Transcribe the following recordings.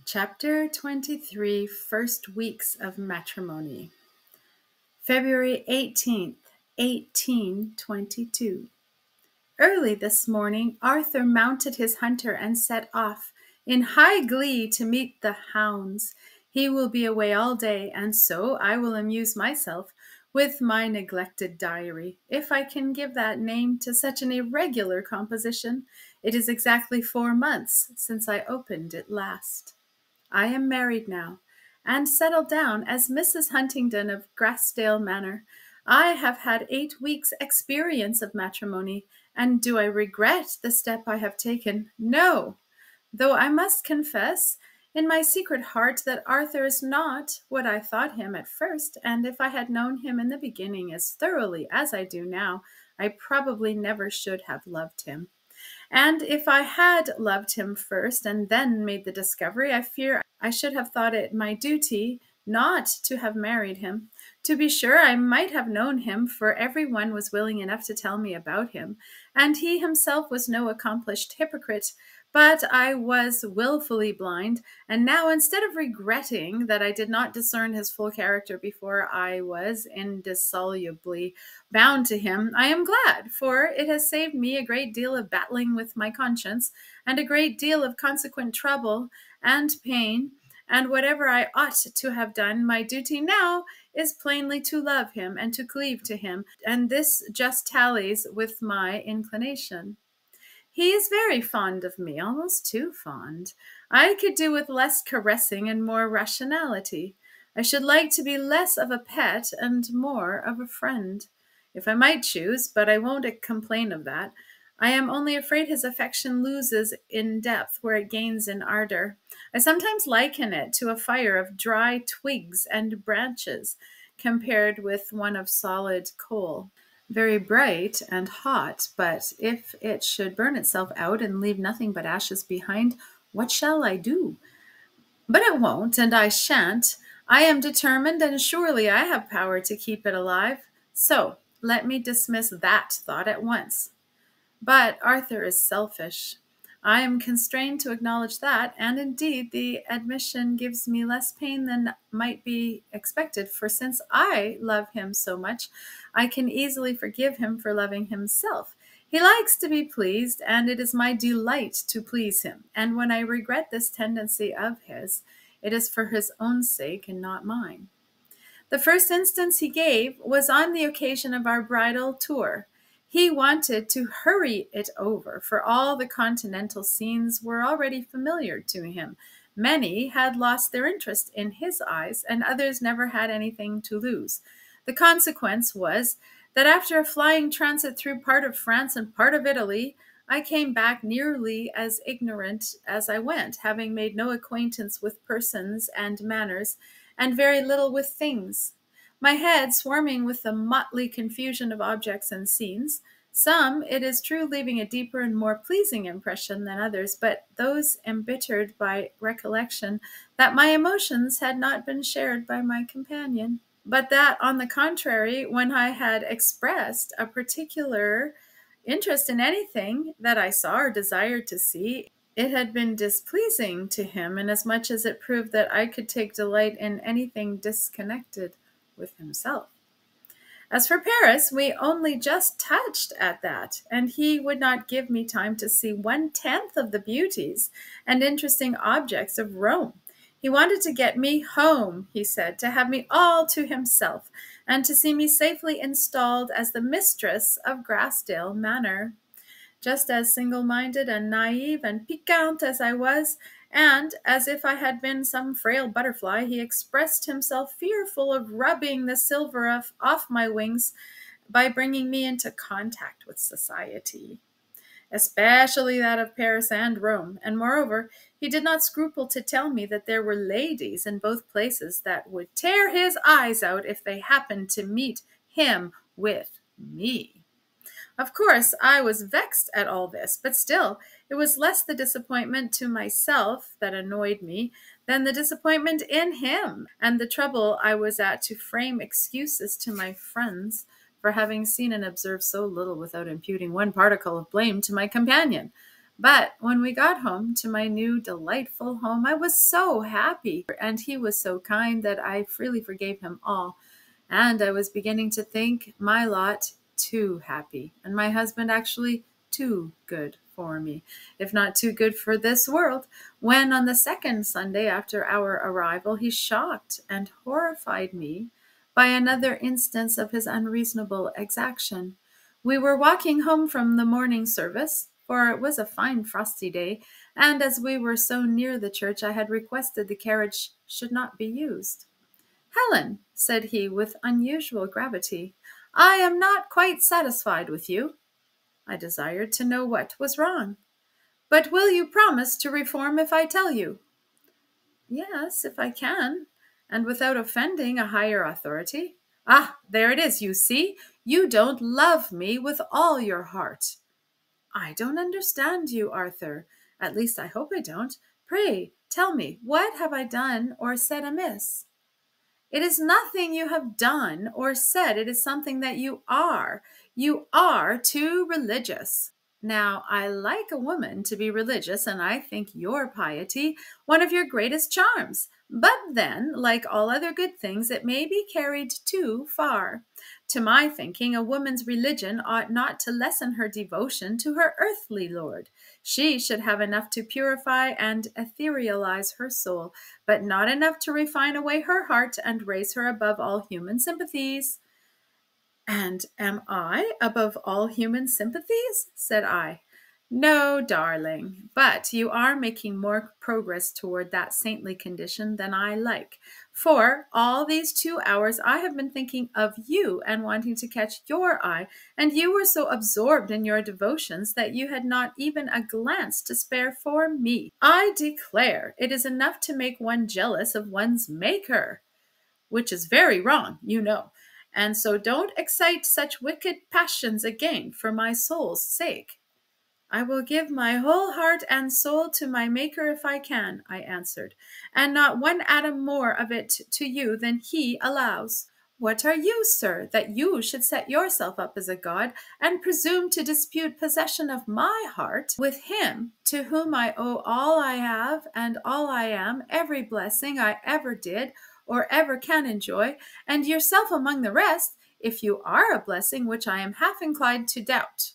Chapter 23, First Weeks of Matrimony. February 18th, 1822. Early this morning, Arthur mounted his hunter and set off, in high glee, to meet the hounds. He will be away all day, and so I will amuse myself with my neglected diary, if I can give that name to such an irregular composition. It is exactly 4 months since I opened it last. I am married now, and settled down as Mrs. Huntingdon of Grassdale Manor. I have had 8 weeks' experience of matrimony, and do I regret the step I have taken? No, though I must confess in my secret heart that Arthur is not what I thought him at first, and if I had known him in the beginning as thoroughly as I do now, I probably never should have loved him. And if I had loved him first and then made the discovery, I fear I should have thought it my duty not to have married him. To be sure, I might have known him, for every one was willing enough to tell me about him, and he himself was no accomplished hypocrite. But I was wilfully blind, and now, instead of regretting that I did not discern his full character before I was indissolubly bound to him, I am glad, for it has saved me a great deal of battling with my conscience, and a great deal of consequent trouble and pain. And whatever I ought to have done, my duty now is plainly to love him and to cleave to him, and this just tallies with my inclination. He is very fond of me, almost too fond. I could do with less caressing and more rationality. I should like to be less of a pet and more of a friend, if I might choose, but I won't complain of that. I am only afraid his affection loses in depth where it gains in ardor. I sometimes liken it to a fire of dry twigs and branches, compared with one of solid coal. Very bright and hot, but if it should burn itself out and leave nothing but ashes behind, what shall I do? But it won't, and I shan't. I am determined, and surely I have power to keep it alive. So let me dismiss that thought at once. But Arthur is selfish. I am constrained to acknowledge that, and indeed the admission gives me less pain than might be expected, for since I love him so much, I can easily forgive him for loving himself. He likes to be pleased, and it is my delight to please him, and when I regret this tendency of his, it is for his own sake and not mine. The first instance he gave was on the occasion of our bridal tour. He wanted to hurry it over, for all the continental scenes were already familiar to him. Many had lost their interest in his eyes, and others never had anything to lose. The consequence was that after a flying transit through part of France and part of Italy, I came back nearly as ignorant as I went, having made no acquaintance with persons and manners, and very little with things. My head swarming with the motley confusion of objects and scenes, some, it is true, leaving a deeper and more pleasing impression than others, but those embittered by recollection that my emotions had not been shared by my companion, but that, on the contrary, when I had expressed a particular interest in anything that I saw or desired to see, it had been displeasing to him, inasmuch as it proved that I could take delight in anything disconnected with himself. As for Paris, we only just touched at that, and he would not give me time to see 1/10 of the beauties and interesting objects of Rome. He wanted to get me home, he said, to have me all to himself, and to see me safely installed as the mistress of Grassdale Manor. Just as single-minded and naive and piquant as I was, and as if I had been some frail butterfly, he expressed himself fearful of rubbing the silver off my wings by bringing me into contact with society, especially that of Paris and Rome. And moreover, he did not scruple to tell me that there were ladies in both places that would tear his eyes out if they happened to meet him with me. Of course, I was vexed at all this, but still, it was less the disappointment to myself that annoyed me than the disappointment in him, and the trouble I was at to frame excuses to my friends for having seen and observed so little without imputing one particle of blame to my companion. But when we got home to my new delightful home, I was so happy, and he was so kind that I freely forgave him all. And I was beginning to think my lot too happy, and my husband actually too good for me, if not too good for this world, when on the second Sunday after our arrival, he shocked and horrified me by another instance of his unreasonable exaction. We were walking home from the morning service, for it was a fine frosty day, and as we were so near the church, I had requested the carriage should not be used. Helen, said he with unusual gravity, I am not quite satisfied with you. I desired to know what was wrong. But will you promise to reform if I tell you? Yes, if I can, and without offending a higher authority. Ah, there it is, you see. You don't love me with all your heart. I don't understand you, Arthur. At least I hope I don't. Pray, tell me, what have I done or said amiss? It is nothing you have done or said. It is something that you are. You are too religious. Now, I like a woman to be religious, and I think your piety one of your greatest charms. But then, like all other good things, it may be carried too far. To my thinking, a woman's religion ought not to lessen her devotion to her earthly lord. She should have enough to purify and etherealize her soul, but not enough to refine away her heart and raise her above all human sympathies. And am I above all human sympathies? Said I. No, darling, but you are making more progress toward that saintly condition than I like. For all these 2 hours I have been thinking of you and wanting to catch your eye, and you were so absorbed in your devotions that you had not even a glance to spare for me. I declare it is enough to make one jealous of one's Maker, which is very wrong, you know. And so don't excite such wicked passions again for my soul's sake. I will give my whole heart and soul to my Maker if I can, I answered, and not one atom more of it to you than he allows. What are you, sir, that you should set yourself up as a god and presume to dispute possession of my heart with him to whom I owe all I have and all I am, every blessing I ever did or ever can enjoy, and yourself among the rest, if you are a blessing which I am half inclined to doubt.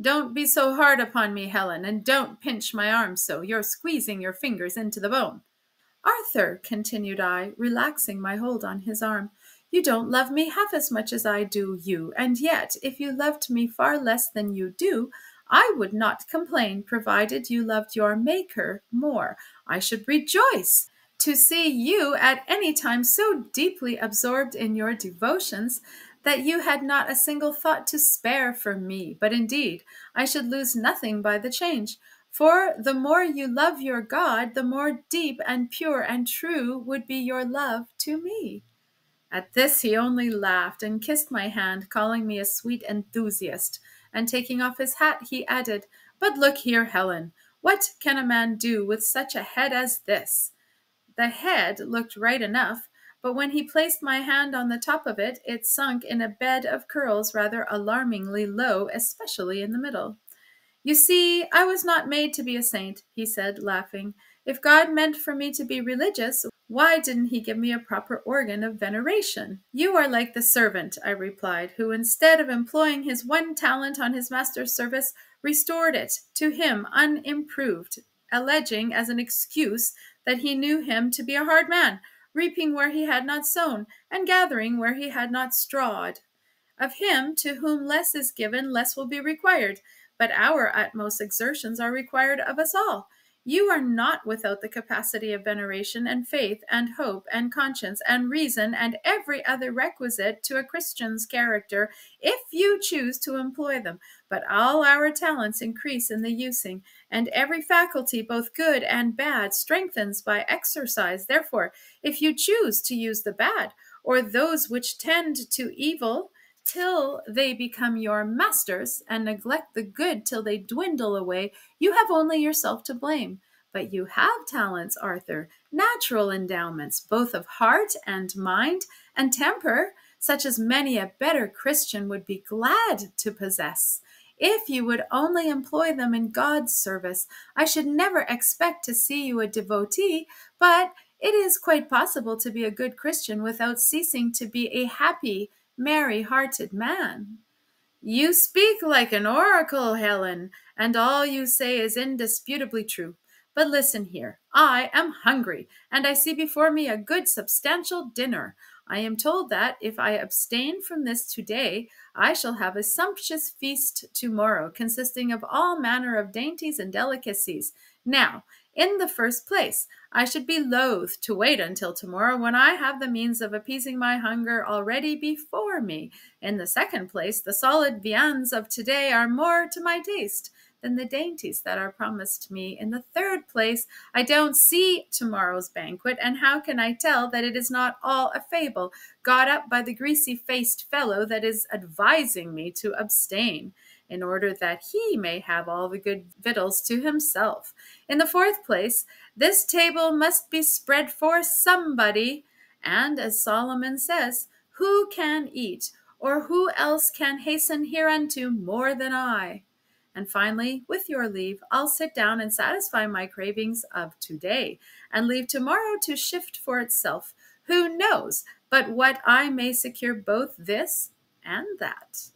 Don't be so hard upon me, Helen, and don't pinch my arm so. You're squeezing your fingers into the bone. Arthur, continued I, relaxing my hold on his arm, you don't love me half as much as I do you, and yet, if you loved me far less than you do, I would not complain, provided you loved your Maker more. I should rejoice to see you at any time so deeply absorbed in your devotions that you had not a single thought to spare for me. But indeed, I should lose nothing by the change. For the more you love your God, the more deep and pure and true would be your love to me. At this he only laughed and kissed my hand, calling me a sweet enthusiast. And taking off his hat, he added, But look here, Helen, what can a man do with such a head as this? The head looked right enough, but when he placed my hand on the top of it, it sunk in a bed of curls rather alarmingly low, especially in the middle. You see, I was not made to be a saint, he said, laughing. If God meant for me to be religious, why didn't he give me a proper organ of veneration? You are like the servant, I replied, who instead of employing his one talent on his master's service, restored it to him unimproved, alleging as an excuse that he knew him to be a hard man, reaping where he had not sown, and gathering where he had not strawed. Of him to whom less is given, less will be required, but our utmost exertions are required of us all. You are not without the capacity of veneration and faith and hope and conscience and reason and every other requisite to a Christian's character, if you choose to employ them. But all our talents increase in the using, and every faculty, both good and bad, strengthens by exercise. Therefore, if you choose to use the bad, or those which tend to evil, till they become your masters, and neglect the good till they dwindle away, you have only yourself to blame. But you have talents, Arthur, natural endowments, both of heart and mind and temper, such as many a better Christian would be glad to possess. If you would only employ them in God's service, I should never expect to see you a devotee, but it is quite possible to be a good Christian without ceasing to be a happy, merry-hearted man. You speak like an oracle, Helen, and all you say is indisputably true. But listen here. I am hungry, and I see before me a good substantial dinner. I am told that if I abstain from this today, I shall have a sumptuous feast tomorrow, consisting of all manner of dainties and delicacies. Now, in the first place, I should be loath to wait until tomorrow when I have the means of appeasing my hunger already before me. In the second place, the solid viands of today are more to my taste than the dainties that are promised me. In the third place, I don't see tomorrow's banquet, and how can I tell that it is not all a fable, got up by the greasy-faced fellow that is advising me to abstain, in order that he may have all the good victuals to himself? In the fourth place, this table must be spread for somebody, and as Solomon says, who can eat, or who else can hasten hereunto more than I? And finally, with your leave, I'll sit down and satisfy my cravings of today, and leave tomorrow to shift for itself. Who knows but what I may secure both this and that?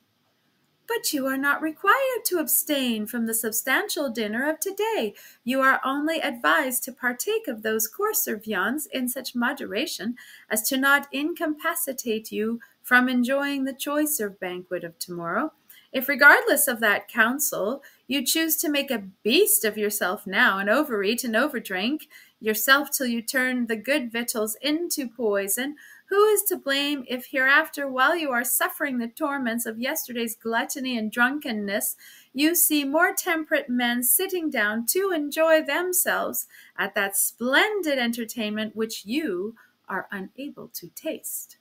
But you are not required to abstain from the substantial dinner of today. You are only advised to partake of those coarser viands in such moderation as to not incapacitate you from enjoying the choicer banquet of tomorrow. If, regardless of that counsel, you choose to make a beast of yourself now, and overeat and overdrink yourself till you turn the good victuals into poison, who is to blame if hereafter, while you are suffering the torments of yesterday's gluttony and drunkenness, you see more temperate men sitting down to enjoy themselves at that splendid entertainment which you are unable to taste?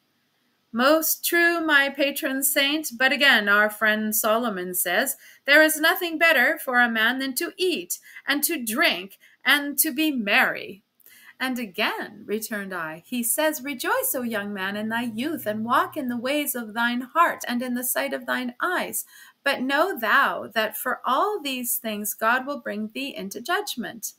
Most true, my patron saint, but again our friend Solomon says, there is nothing better for a man than to eat, and to drink, and to be merry. And again, returned I, he says, rejoice, O young man, in thy youth, and walk in the ways of thine heart, and in the sight of thine eyes. But know thou that for all these things God will bring thee into judgment.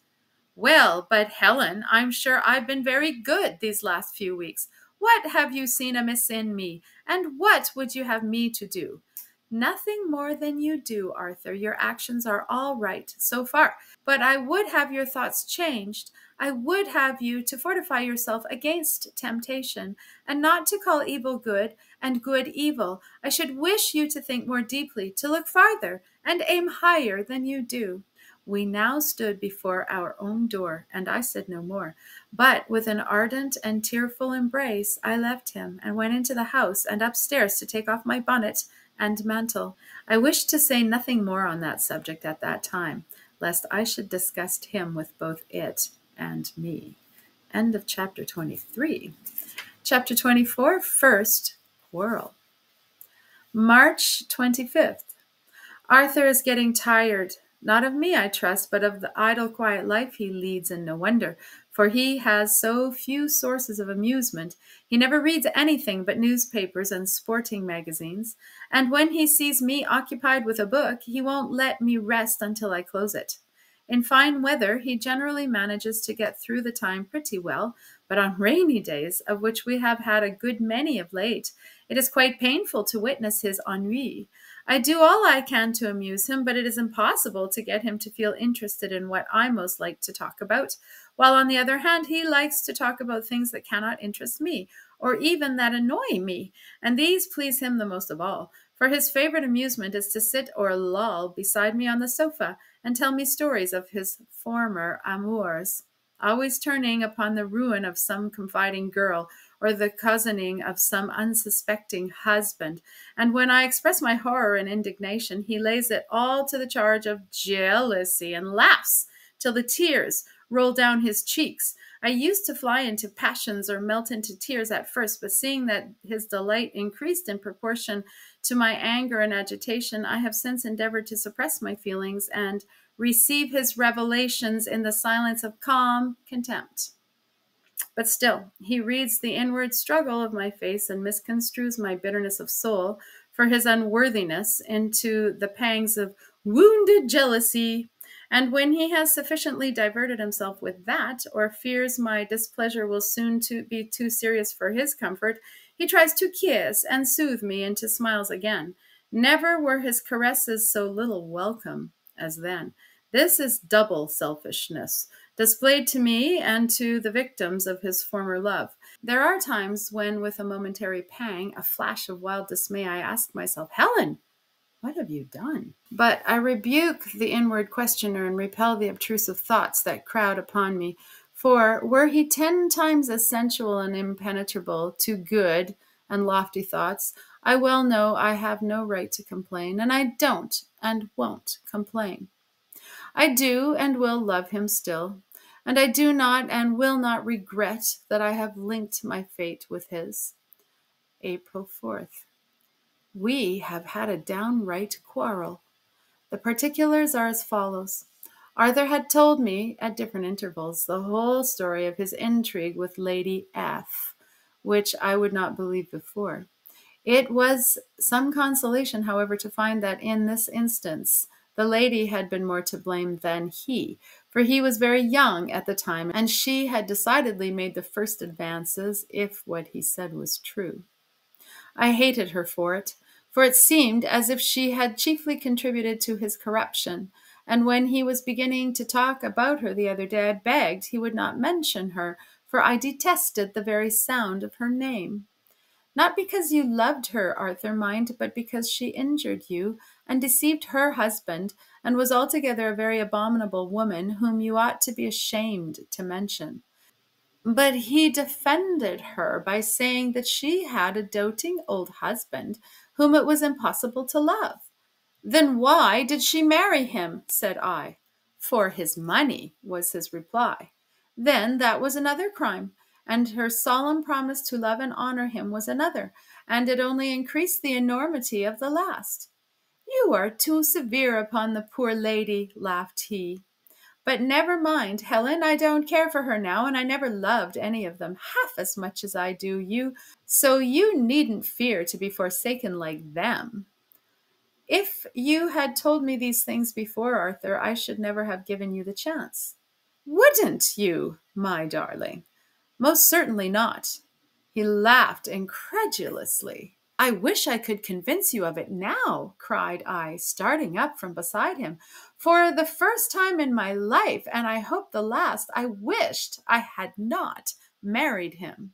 Well, but Helen, I'm sure I've been very good these last few weeks. What have you seen amiss in me, and what would you have me to do? Nothing more than you do, Arthur. Your actions are all right so far, but I would have your thoughts changed. I would have you to fortify yourself against temptation, and not to call evil good and good evil. I should wish you to think more deeply, to look farther, and aim higher than you do. We now stood before our own door, and I said no more. But with an ardent and tearful embrace, I left him, and went into the house and upstairs to take off my bonnet and mantle. I wished to say nothing more on that subject at that time, lest I should disgust him with both it and me. End of chapter 23. Chapter 24, first Quarrel. March 25th. Arthur is getting tired. Not of me, I trust, but of the idle, quiet life he leads, and no wonder, for he has so few sources of amusement. He never reads anything but newspapers and sporting magazines, and when he sees me occupied with a book, he won't let me rest until I close it. In fine weather, he generally manages to get through the time pretty well, but on rainy days, of which we have had a good many of late, it is quite painful to witness his ennui. I do all I can to amuse him, but it is impossible to get him to feel interested in what I most like to talk about, while on the other hand he likes to talk about things that cannot interest me, or even that annoy me, and these please him the most of all, for his favorite amusement is to sit or loll beside me on the sofa, and tell me stories of his former amours, always turning upon the ruin of some confiding girl, or the cousining of some unsuspecting husband. And when I express my horror and indignation, he lays it all to the charge of jealousy, and laughs till the tears roll down his cheeks. I used to fly into passions or melt into tears at first, but seeing that his delight increased in proportion to my anger and agitation, I have since endeavored to suppress my feelings and receive his revelations in the silence of calm contempt. But still, he reads the inward struggle of my face and misconstrues my bitterness of soul, for his unworthiness into the pangs of wounded jealousy. And when he has sufficiently diverted himself with that, or fears my displeasure will soon be too serious for his comfort, he tries to kiss and soothe me into smiles again. Never were his caresses so little welcome as then. This is double selfishness, displayed to me and to the victims of his former love. There are times when, with a momentary pang, a flash of wild dismay, I ask myself, Helen, what have you done? But I rebuke the inward questioner and repel the obtrusive thoughts that crowd upon me. For were he 10 times as sensual and impenetrable to good and lofty thoughts, I well know I have no right to complain, and I don't and won't complain. I do and will love him still, and I do not and will not regret that I have linked my fate with his. April 4th. We have had a downright quarrel. The particulars are as follows. Arthur had told me, at different intervals, the whole story of his intrigue with Lady F., which I would not believe before. It was some consolation, however, to find that in this instance the lady had been more to blame than he, for he was very young at the time, and she had decidedly made the first advances, if what he said was true. I hated her for it seemed as if she had chiefly contributed to his corruption, and when he was beginning to talk about her the other day, I begged he would not mention her, for I detested the very sound of her name. Not because you loved her, Arthur, mind, but because she injured you and deceived her husband, and was altogether a very abominable woman, whom you ought to be ashamed to mention. But he defended her by saying that she had a doting old husband whom it was impossible to love. Then why did she marry him? Said I. For his money, was his reply. Then that was another crime, and her solemn promise to love and honor him was another, and it only increased the enormity of the last. You are too severe upon the poor lady, laughed he. But never mind, Helen, I don't care for her now, and I never loved any of them half as much as I do you, so you needn't fear to be forsaken like them. If you had told me these things before, Arthur, I should never have given you the chance. Wouldn't you, my darling? Most certainly not. He laughed incredulously. I wish I could convince you of it now, cried I, starting up from beside him. For the first time in my life, and I hope the last, I wished I had not married him.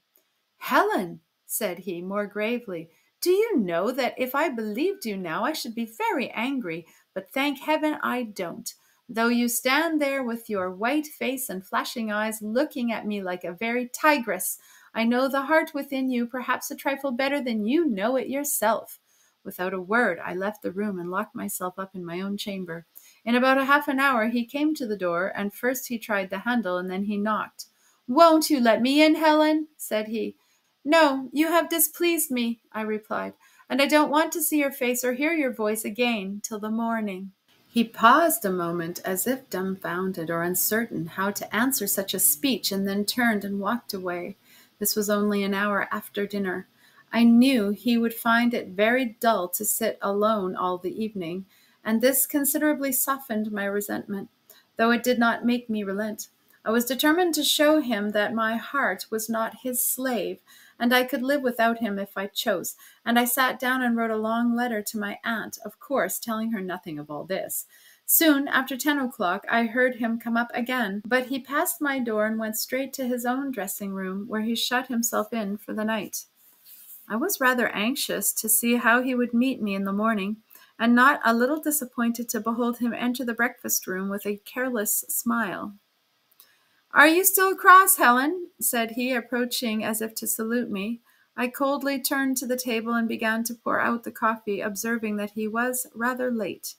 Helen, said he more gravely, do you know that if I believed you now, I should be very angry, but thank heaven I don't. Though you stand there with your white face and flashing eyes looking at me like a very tigress, I know the heart within you perhaps a trifle better than you know it yourself. Without a word, I left the room and locked myself up in my own chamber. In about a half an hour he came to the door, and first he tried the handle, and then he knocked. Won't you let me in, Helen? Said he. No, you have displeased me, I replied, and I don't want to see your face or hear your voice again till the morning. He paused a moment as if dumbfounded or uncertain how to answer such a speech, and then turned and walked away. This was only an hour after dinner. I knew he would find it very dull to sit alone all the evening, and this considerably softened my resentment, though it did not make me relent. I was determined to show him that my heart was not his slave, and I could live without him if I chose, and I sat down and wrote a long letter to my aunt, of course telling her nothing of all this. Soon after 10 o'clock I heard him come up again, but he passed my door and went straight to his own dressing-room, where he shut himself in for the night. I was rather anxious to see how he would meet me in the morning, and not a little disappointed to behold him enter the breakfast-room with a careless smile. Are you still cross, Helen? Said he, approaching as if to salute me. I coldly turned to the table and began to pour out the coffee, observing that he was rather late.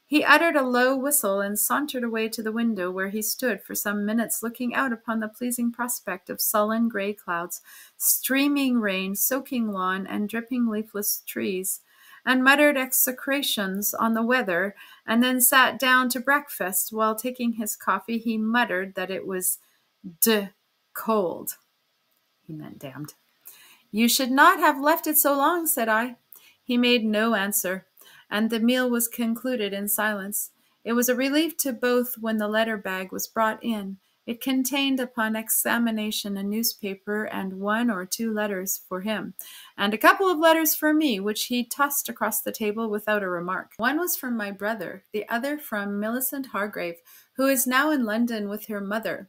He uttered a low whistle and sauntered away to the window, where he stood for some minutes looking out upon the pleasing prospect of sullen gray clouds, streaming rain, soaking lawn, and dripping leafless trees, and muttered execrations on the weather, and then sat down to breakfast. While taking his coffee, he muttered that it was cold. He meant damned. You should not have left it so long, said I. He made no answer, and the meal was concluded in silence. It was a relief to both when the letter bag was brought in. It contained, upon examination, a newspaper and 1 or 2 letters for him, and a couple of letters for me, which he tossed across the table without a remark. One was from my brother, the other from Millicent Hargrave, who is now in London with her mother.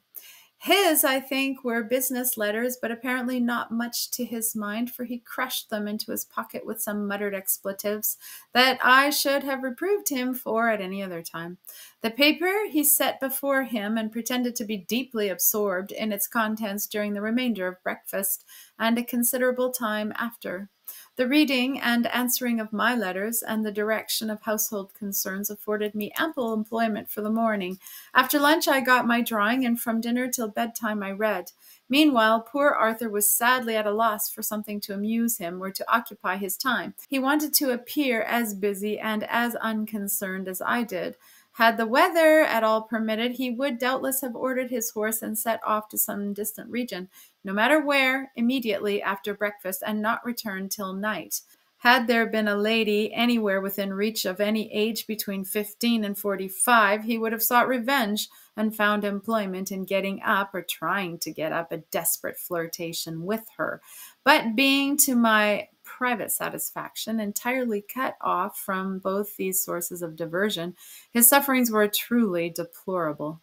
His, I think, were business letters, but apparently not much to his mind, for he crushed them into his pocket with some muttered expletives that I should have reproved him for at any other time. The paper he set before him and pretended to be deeply absorbed in its contents during the remainder of breakfast and a considerable time after. The reading and answering of my letters and the direction of household concerns afforded me ample employment for the morning. After lunch I got my drawing, and from dinner till bedtime I read. Meanwhile, poor Arthur was sadly at a loss for something to amuse him or to occupy his time. He wanted to appear as busy and as unconcerned as I did. Had the weather at all permitted, he would doubtless have ordered his horse and set off to some distant region, no matter where, immediately after breakfast, and not return till night. Had there been a lady anywhere within reach of any age between 15 and 45, he would have sought revenge and found employment in getting up or trying to get up a desperate flirtation with her. But being, to my private satisfaction, entirely cut off from both these sources of diversion, his sufferings were truly deplorable.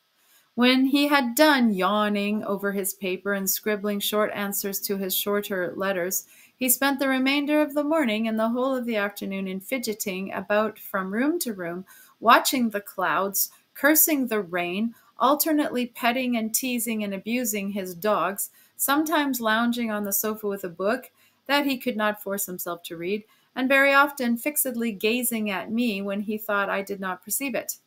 When he had done yawning over his paper and scribbling short answers to his shorter letters, he spent the remainder of the morning and the whole of the afternoon in fidgeting about from room to room, watching the clouds, cursing the rain, alternately petting and teasing and abusing his dogs, sometimes lounging on the sofa with a book that he could not force himself to read, and very often fixedly gazing at me when he thought I did not perceive it,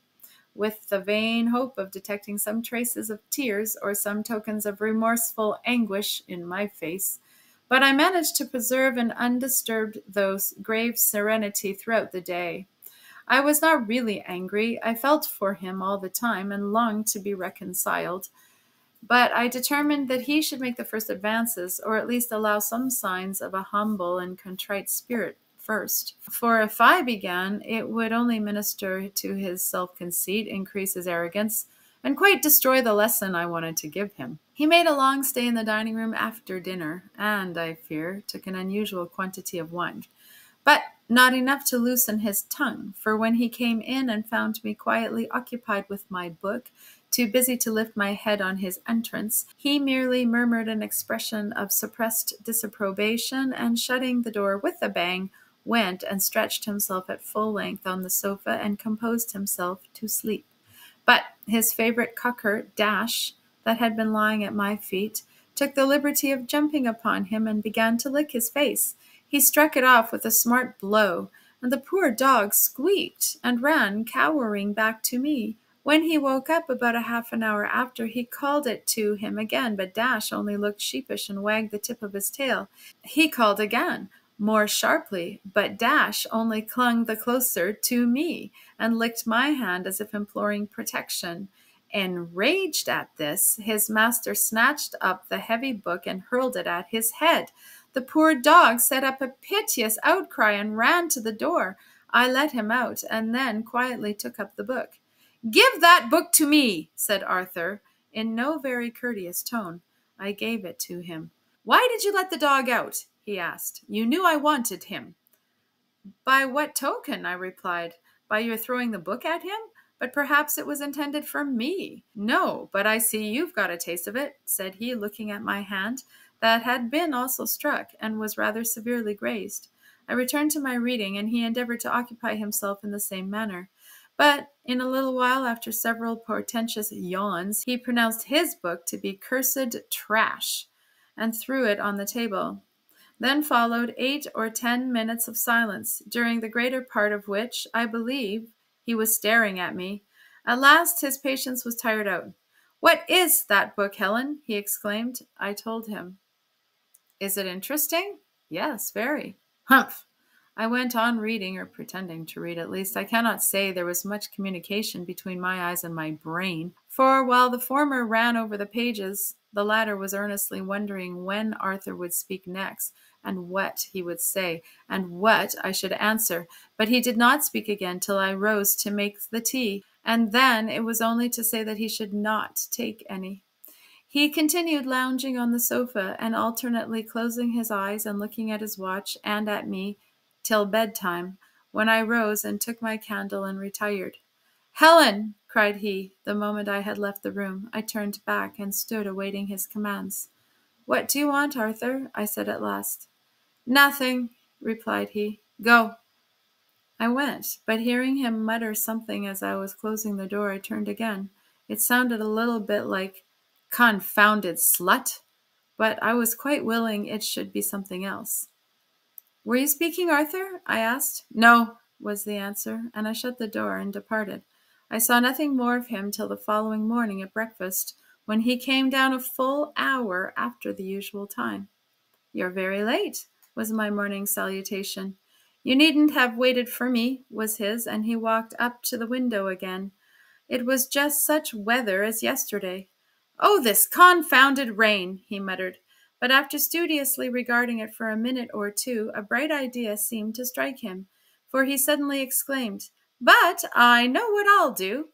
with the vain hope of detecting some traces of tears or some tokens of remorseful anguish in my face. But I managed to preserve an undisturbed though grave serenity throughout the day. I was not really angry. I felt for him all the time and longed to be reconciled. But I determined that he should make the first advances, or at least allow some signs of a humble and contrite spirit first. For if I began, it would only minister to his self-conceit, increase his arrogance, and quite destroy the lesson I wanted to give him. He made a long stay in the dining room after dinner, and, I fear, took an unusual quantity of wine. But not enough to loosen his tongue, for when he came in and found me quietly occupied with my book, too busy to lift my head on his entrance, he merely murmured an expression of suppressed disapprobation, and shutting the door with a bang, went and stretched himself at full length on the sofa and composed himself to sleep. But his favorite cocker, Dash, that had been lying at my feet, took the liberty of jumping upon him and began to lick his face. He struck it off with a smart blow, and the poor dog squeaked and ran cowering back to me. When he woke up about a half an hour after, he called it to him again, but Dash only looked sheepish and wagged the tip of his tail. He called again, more sharply, but Dash only clung the closer to me and licked my hand as if imploring protection. Enraged at this, his master snatched up the heavy book and hurled it at his head. The poor dog set up a piteous outcry and ran to the door. I let him out, and then quietly took up the book. "Give that book to me," said Arthur, in no very courteous tone. I gave it to him. "Why did you let the dog out?" he asked. "You knew I wanted him." "By what token?" I replied. "By your throwing the book at him? But perhaps it was intended for me." "No, but I see you've got a taste of it," said he, looking at my hand, that had been also struck, and was rather severely grazed. I returned to my reading, and he endeavored to occupy himself in the same manner. But in a little while, after several portentous yawns, he pronounced his book to be cursed trash, and threw it on the table. Then followed 8 or 10 minutes of silence, during the greater part of which, I believe, he was staring at me. At last his patience was tired out. "What is that book, Helen?" he exclaimed. I told him. "Is it interesting?" "Yes, very." "Humph!" I went on reading, or pretending to read at least. I cannot say there was much communication between my eyes and my brain, for while the former ran over the pages, the latter was earnestly wondering when Arthur would speak next, and what he would say, and what I should answer, but he did not speak again till I rose to make the tea, and then it was only to say that he should not take any. He continued lounging on the sofa and alternately closing his eyes and looking at his watch and at me till bedtime, when I rose and took my candle and retired. "Helen!" cried he, the moment I had left the room. I turned back and stood awaiting his commands. "What do you want, Arthur?" I said at last. "Nothing," replied he. "Go." I went, but hearing him mutter something as I was closing the door, I turned again. It sounded a little bit like "confounded slut," but I was quite willing it should be something else. "Were you speaking, Arthur?" I asked. "No," was the answer, and I shut the door and departed. I saw nothing more of him till the following morning at breakfast, when he came down a full hour after the usual time. "You're very late," was my morning salutation. "You needn't have waited for me," was his, and he walked up to the window again. It was just such weather as yesterday. "Oh, this confounded rain!" he muttered. But after studiously regarding it for a minute or two, a bright idea seemed to strike him, for he suddenly exclaimed, "But I know what I'll do,"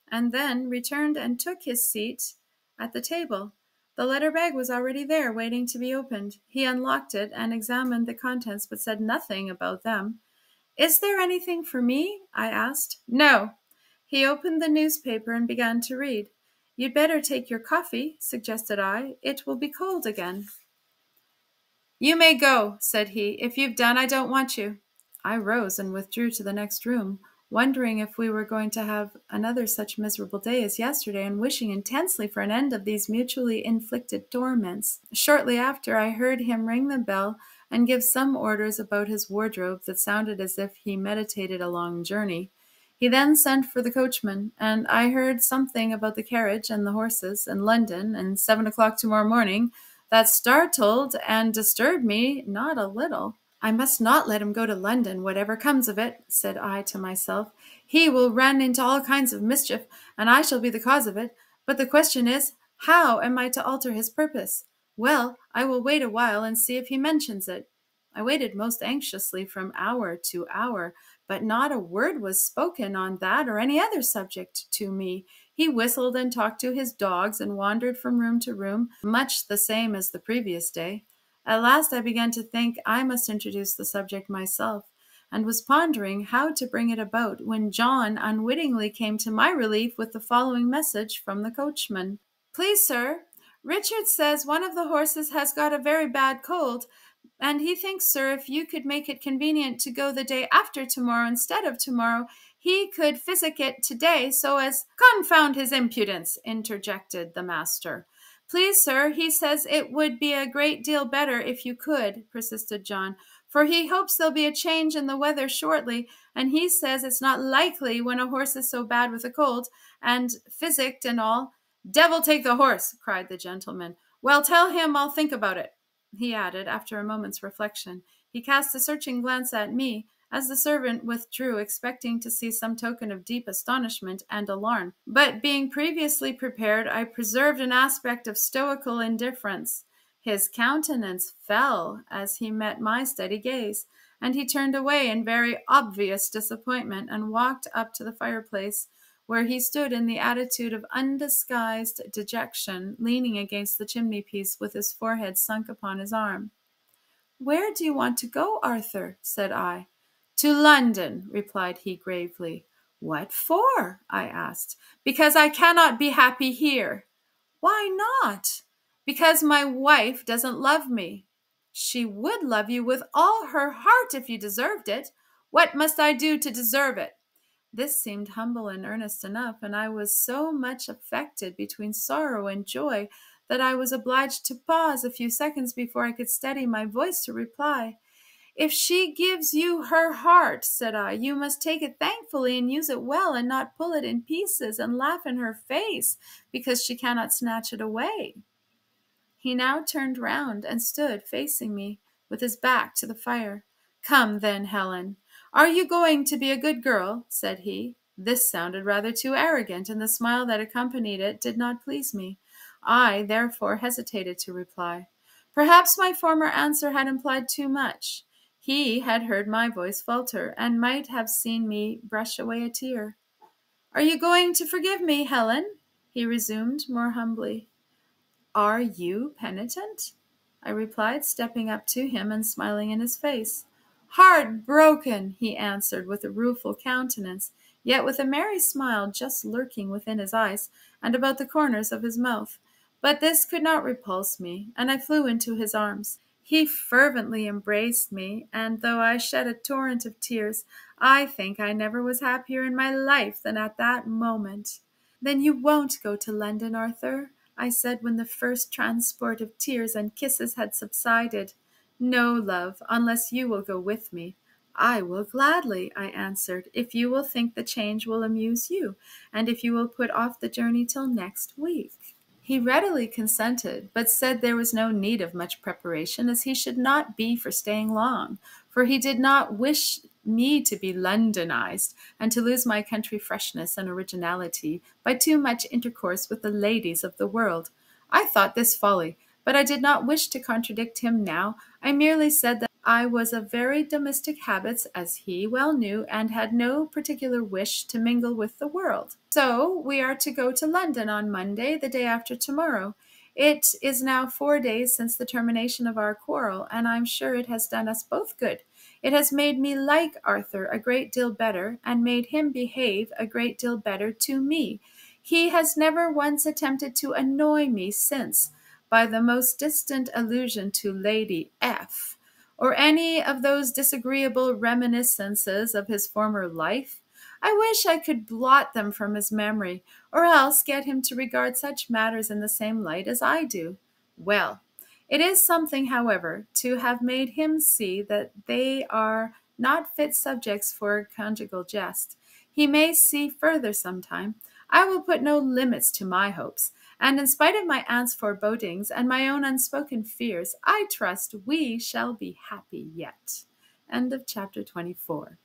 and then returned and took his seat at the table. The letter bag was already there, waiting to be opened. He unlocked it and examined the contents, but said nothing about them. "Is there anything for me?" I asked. "No." He opened the newspaper and began to read. "You'd better take your coffee," suggested I. "It will be cold again." "You may go," said he. "If you've done, I don't want you." I rose and withdrew to the next room, wondering if we were going to have another such miserable day as yesterday, and wishing intensely for an end of these mutually inflicted torments. Shortly after, I heard him ring the bell and give some orders about his wardrobe that sounded as if he meditated a long journey. He then sent for the coachman, and I heard something about the carriage and the horses and London and 7 o'clock tomorrow morning that startled and disturbed me not a little. "I must not let him go to London, whatever comes of it," said I to myself. "He will run into all kinds of mischief, and I shall be the cause of it. But the question is, how am I to alter his purpose? Well, I will wait a while and see if he mentions it." I waited most anxiously from hour to hour, but not a word was spoken on that or any other subject to me. He whistled and talked to his dogs and wandered from room to room, much the same as the previous day. At last I began to think I must introduce the subject myself, and was pondering how to bring it about, when John unwittingly came to my relief with the following message from the coachman. "Please, sir, Richard says one of the horses has got a very bad cold, and he thinks, sir, if you could make it convenient to go the day after tomorrow instead of tomorrow, he could physic it today so as—" "Confound his impudence!" interjected the master. "Please, sir, he says it would be a great deal better if you could," persisted John, "for he hopes there'll be a change in the weather shortly, and he says it's not likely when a horse is so bad with a cold, and physicked and all." "Devil take the horse!" cried the gentleman. "Well, tell him I'll think about it," he added, after a moment's reflection. He cast a searching glance at me, as the servant withdrew, expecting to see some token of deep astonishment and alarm. But being previously prepared, I preserved an aspect of stoical indifference. His countenance fell as he met my steady gaze, and he turned away in very obvious disappointment and walked up to the fireplace, where he stood in the attitude of undisguised dejection, leaning against the chimney-piece with his forehead sunk upon his arm. "Where do you want to go, Arthur?" said I. "To London," replied he gravely. "What for?" I asked. "Because I cannot be happy here." "Why not?" "Because my wife doesn't love me." "She would love you with all her heart if you deserved it. What must I do to deserve it?" This seemed humble and earnest enough, and I was so much affected between sorrow and joy that I was obliged to pause a few seconds before I could steady my voice to reply. "If she gives you her heart," said I, "you must take it thankfully and use it well, and not pull it in pieces and laugh in her face because she cannot snatch it away." He now turned round and stood facing me with his back to the fire. "Come then, Helen. Are you going to be a good girl?" said he. This sounded rather too arrogant, and the smile that accompanied it did not please me. I, therefore, hesitated to reply. Perhaps my former answer had implied too much. He had heard my voice falter, and might have seen me brush away a tear. "Are you going to forgive me, Helen?" he resumed more humbly. "Are you penitent?" I replied, stepping up to him and smiling in his face. "Heartbroken," he answered with a rueful countenance, yet with a merry smile just lurking within his eyes and about the corners of his mouth. But this could not repulse me, and I flew into his arms. He fervently embraced me, and though I shed a torrent of tears, I think I never was happier in my life than at that moment. "Then you won't go to London, Arthur?" I said when the first transport of tears and kisses had subsided. "No, love, unless you will go with me." "I will gladly," I answered, "if you will think the change will amuse you, and if you will put off the journey till next week." He readily consented, but said there was no need of much preparation, as he should not be for staying long, for he did not wish me to be Londonized, and to lose my country freshness and originality by too much intercourse with the ladies of the world. I thought this folly, but I did not wish to contradict him now. I merely said that I was of very domestic habits, as he well knew, and had no particular wish to mingle with the world. "So we are to go to London on Monday, the day after tomorrow. It is now 4 days since the termination of our quarrel, and I'm sure it has done us both good. It has made me like Arthur a great deal better, and made him behave a great deal better to me. He has never once attempted to annoy me since, by the most distant allusion to Lady F., or any of those disagreeable reminiscences of his former life. I wish I could blot them from his memory, or else get him to regard such matters in the same light as I do. Well, it is something, however, to have made him see that they are not fit subjects for conjugal jest. He may see further sometime. I will put no limits to my hopes, and in spite of my aunt's forebodings and my own unspoken fears, I trust we shall be happy yet. End of chapter 24.